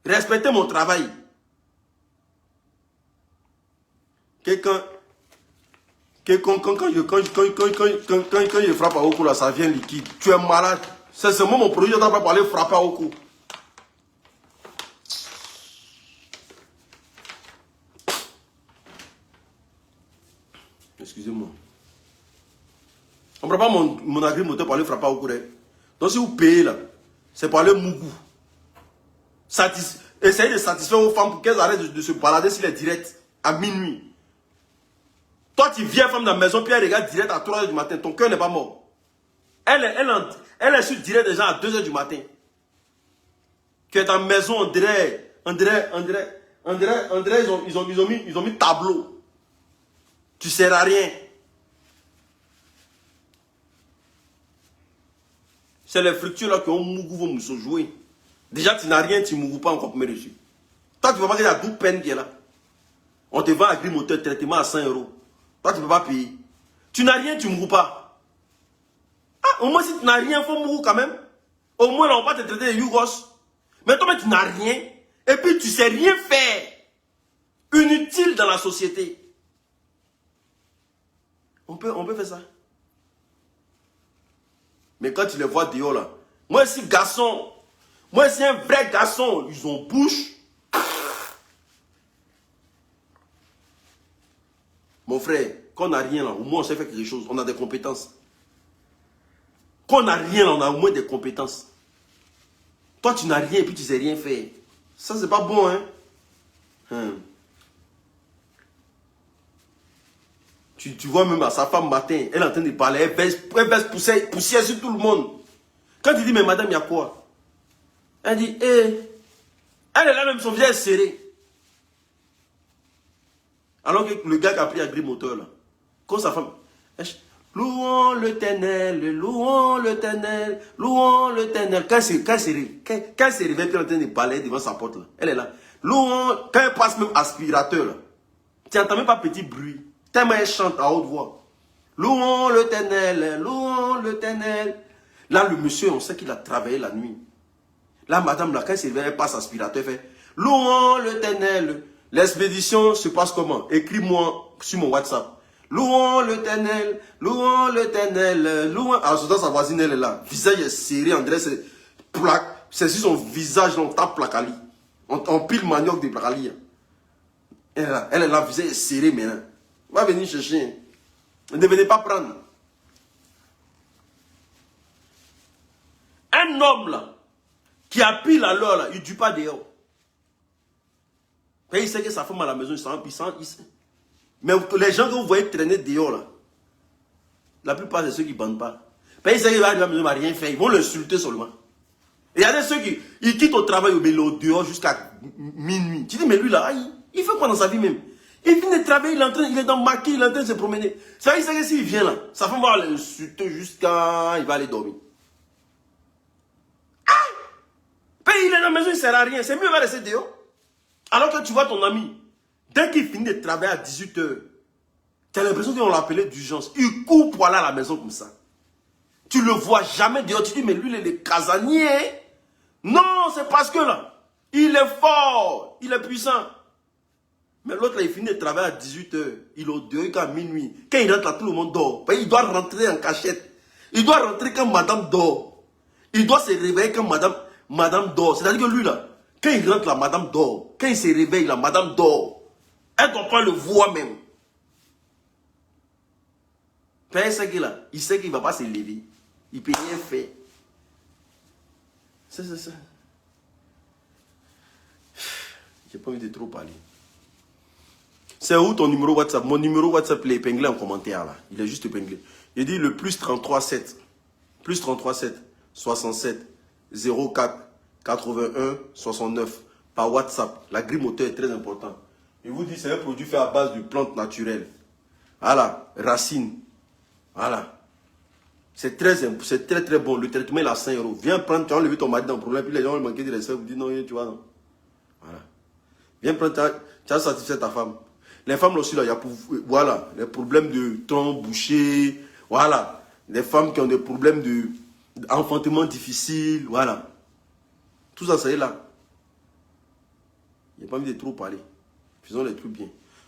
Respectez mon travail. Quand je frappe à Oko là, ça vient liquide. Tu es malade. C'est seulement mon produit pour aller frapper à Oko. Excusez-moi. On ne prend pas mon agri-moteur pour aller frapper au courant. Donc si vous payez là, c'est pour aller mougou. Essayez de satisfaire vos femmes pour qu'elles arrêtent de se balader sur les directs à minuit. Toi tu viens femme dans la maison, puis elle regarde direct à 3 h du matin, ton cœur n'est pas mort. Elle est sur direct déjà à 2 h du matin. Tu es dans la maison, on dirait, ils ont mis tableau. Tu ne sers à rien. C'est les fructures là qui ont mougou vont nous jouer. Déjà, tu n'as rien, tu ne mougou pas encore pour me reçu. Toi, tu ne peux pas qu'il y a 12 peines qui est là. On te vend un agri-moteur traitement à 5 €. Toi, tu ne peux pas payer. Tu n'as rien, tu ne mougou pas. Ah, au moins, si tu n'as rien, il faut mougou quand même. Au moins, là, on va te traiter de Yougos. Mais toi, tu n'as rien. Et puis, tu ne sais rien faire. Inutile dans la société. On peut faire ça. Mais quand tu les vois dehors là, moi si garçon, moi si un vrai garçon, ils ont bouche. Mon frère, quand on n'a rien là, au moins on sait faire quelque chose, on a des compétences. Quand on n'a rien là, on a au moins des compétences. Toi tu n'as rien et puis tu sais rien faire. Ça c'est pas bon hein. Tu vois même à sa femme matin, elle est en train de parler, elle baisse poussière sur tout le monde. Quand tu dis, mais madame, il y a quoi? Elle dit, elle est là même, son visage serré. Alors que le gars qui a pris agri-moteur là, quand sa femme, louons l'Éternel, louons l'Éternel, louons l'Éternel. Quand elle se réveille, elle est en train de parler devant sa porte là, elle est là. Louons, quand elle passe même aspirateur là, tu n'entends même pas petit bruit. Tellement elle chante à haute voix. Louons l'Éternel, louons l'Éternel. Là, le monsieur, on sait qu'il a travaillé la nuit. Là, madame, là, quand elle se réveille, elle passe aspirateur, elle fait louons l'Éternel. L'expédition se passe comment? Écris-moi sur mon WhatsApp. Louons l'Éternel, louons l'Éternel, louons. Alors, sa voisine, elle est là. Visage est serré, André, c'est sur son visage, on tape placali. On pile manioc de placali. Elle est là, visage est serré maintenant. Va venir chercher. Ne venez pas prendre. Un homme là, qui a pris la leur là, il ne dure pas dehors. Et il sait que sa femme à la maison, il sent. Mais les gens que vous voyez traîner dehors là, la plupart de ceux qui ne bandent pas. Et il sait qu'il va arriver à la maison, il ne va rien faire. Ils vont l'insulter seulement. Et il y a des ceux qui ils quittent au travail, mais il est dehors jusqu'à minuit. Tu dis, mais lui là, il fait quoi dans sa vie même? Il vient de travailler, il est dans le maquis, il est en train de se promener. Ça veut dire que s'il vient là, sa femme va l'insulter jusqu'à... il va aller dormir. Ah! Puis il est dans la maison, il ne sert à rien. C'est mieux, il va rester dehors. Alors que tu vois ton ami, dès qu'il finit de travailler à 18 h, tu as l'impression qu'on l'appelait d'urgence. Il court pour aller à la maison comme ça. Tu ne le vois jamais dehors. Tu dis, mais lui, il est casanier. Non, c'est parce que là, il est fort, il est puissant. Mais l'autre, là, il finit de travailler à 18 h. Il est au dehors qu'à minuit. Quand il rentre là, tout le monde dort. Il doit rentrer en cachette. Il doit rentrer quand madame dort. Il doit se réveiller quand madame madame dort. C'est-à-dire que lui, là, quand il rentre, la madame dort. Quand il se réveille, la madame dort. Elle ne doit pas le voir même. Père, c'est qu'il là, il sait qu'il ne va pas se lever. Il ne peut rien faire. C'est ça. J'ai pas envie de trop parler. C'est où ton numéro WhatsApp? Mon numéro WhatsApp, il est épinglé en commentaire là. Il est juste épinglé. Il dit le plus 33 7. Plus 33 7 67 04 81 69 par WhatsApp. La grille moteur est très importante. Il vous dit c'est un produit fait à base de plantes naturelles. Voilà, racines. Voilà. C'est très bon. Le traitement est à 5 €. Viens prendre, tu as enlevé ton mari dans le problème, puis les gens vont manquer de respect, vous disent non, tu vois, non. Voilà. Viens prendre, tu as satisfait ta femme. Les femmes aussi, là, il y a voilà, les problèmes de tronc bouché, voilà. Les femmes qui ont des problèmes d'enfantement difficile, voilà. Tout ça, ça est là. Il n'y a pas envie de trop parler. Faisons les trucs bien.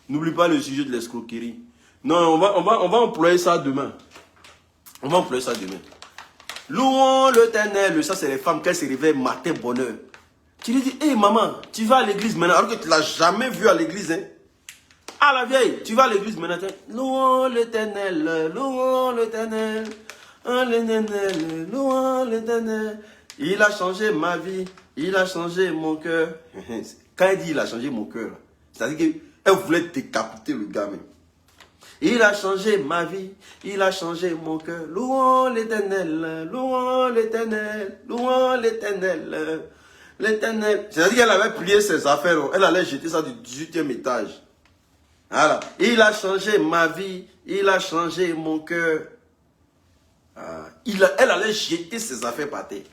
N'oublie pas le sujet de l'escroquerie. Non, on va employer ça demain. On va employer ça demain. Louons l'Éternel. Ça, c'est les femmes qui se réveillent matin, bonheur. Tu lui dis, hé maman, tu vas à l'église maintenant, alors que tu ne l'as jamais vu à l'église. Hein? Ah la vieille, tu vas à l'église maintenant. Louons l'Éternel, louons l'Éternel. Louons l'Éternel. Il a changé ma vie, il a changé mon cœur. Quand elle dit il a changé mon cœur, c'est-à-dire qu'elle voulait décapiter le gars même. Il a changé ma vie, il a changé mon cœur. Louons l'Éternel, louons l'Éternel, louons l'Éternel. L'Éternel. C'est-à-dire qu'elle avait plié ses affaires, elle allait jeter ça du 18e étage. Voilà. Il a changé ma vie, il a changé mon cœur. Elle allait jeter ses affaires par terre.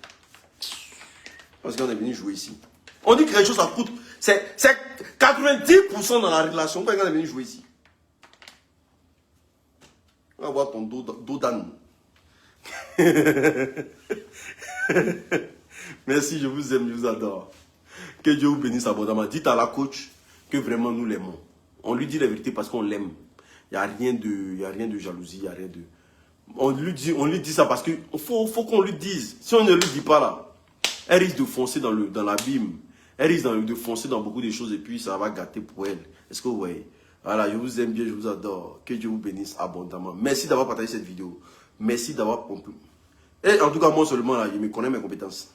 Parce qu'on est venu jouer ici. On dit que quelque chose ça coûte. C'est 90% dans la relation quand on est venu jouer ici. On va voir ton dos d'âne. Merci, je vous aime, je vous adore. Que Dieu vous bénisse abondamment. Dites à la coach que vraiment nous l'aimons. On lui dit la vérité parce qu'on l'aime. Il n'y a rien de jalousie, il n'y a rien de... On lui dit ça parce qu'il faut qu'on lui dise. Si on ne lui dit pas là, elle risque de foncer dans l'abîme. Elle risque de foncer dans beaucoup de choses et puis ça va gâter pour elle. Est-ce que vous voyez? Voilà, je vous aime bien, je vous adore. Que Dieu vous bénisse abondamment. Merci d'avoir partagé cette vidéo. Merci d'avoir compris. Et en tout cas, moi seulement, là, je me connais mes compétences.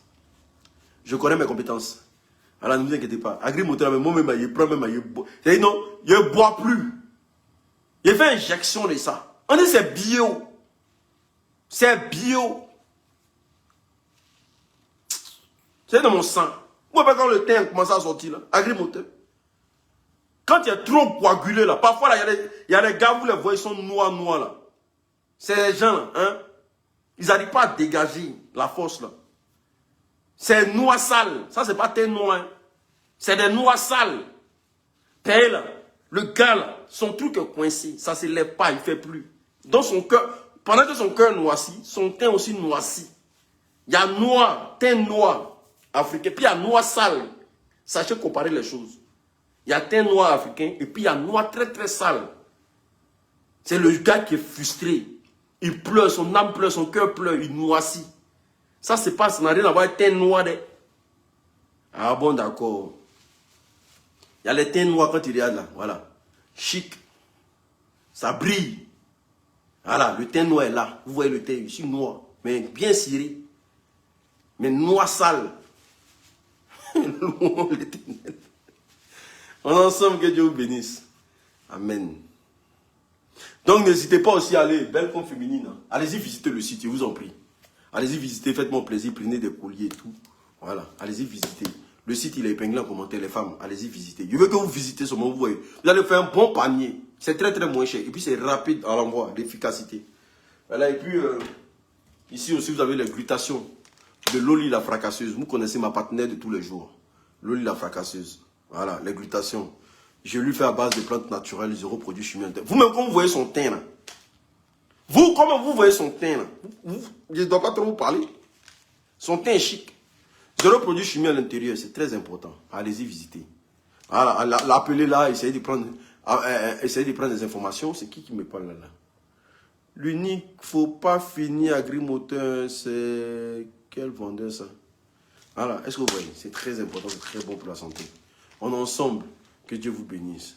Je connais mes compétences. Alors, ne vous inquiétez pas. Agri-moteur, moi-même, je prends même, je non, je ne bois plus. Je fais injection de ça. On dit c'est bio. C'est bio. C'est dans mon sang. Moi, quand le thym commence à sortir, là, agri-moteur. Quand il est trop coagulé, là, parfois, là, il y a des gars, vous les voyez, ils sont noirs, là. C'est les gens, là, hein. Ils n'arrivent pas à dégager la force, là. C'est noix sale. Ça, c'est pas thym noir. Hein. C'est des noix sales. Thym, là. Le gars, là, son truc est coincé. Ça ne se lève pas, il ne fait plus. Dans son cœur, pendant que son cœur noircit, son thym aussi noircit. Il y a noir, thym noir africain, puis il y a noir sale. Sachez comparer les choses. Il y a thym noir africain, et puis il y a noir très très sale. C'est le gars qui est frustré. Il pleure, son âme pleure, son cœur pleure, il noircit. Ça, c'est pas, ça n'a rien à voir avec thym noir. Ah bon, d'accord. Il y a les thym noirs quand il regarde là, voilà. Chic. Ça brille. Voilà, le thym noir est là. Vous voyez le thym ici noir, mais bien ciré. Mais noir sale. On est ensemble, que Dieu vous bénisse. Amen. Donc n'hésitez pas aussi à aller, Belle Femme Féminine. Allez-y visiter le site, je vous en prie. Allez-y visiter, faites-moi plaisir, prenez des colliers et tout. Voilà, allez-y visiter. Le site, il est épinglé en commentaire, les femmes, allez-y visiter. Je veux que vous visitez ce moment, vous voyez. Vous allez faire un bon panier. C'est très très moins cher. Et puis c'est rapide à l'envoi, l'efficacité. Voilà, et puis ici aussi, vous avez les glutations de Loli la fracasseuse. Vous connaissez ma partenaire de tous les jours. Loli la fracasseuse. Voilà, les glutations. Je lui fais à base de plantes naturelles, 0 produits chimiques. Vous-même, quand vous voyez son teint là. Vous, comment vous voyez son teint là? Je ne dois pas trop vous parler. Son teint est chic. 0 produits chimiques à l'intérieur, c'est très important. Allez-y visiter. Voilà, l'appelez là, essayez de prendre des informations. C'est qui me parle là? L'unique, faut pas finir agrimoteur, c'est quel vendeur ça? Voilà, est-ce que vous voyez? C'est très important, c'est très bon pour la santé. On est ensemble. Que Dieu vous bénisse.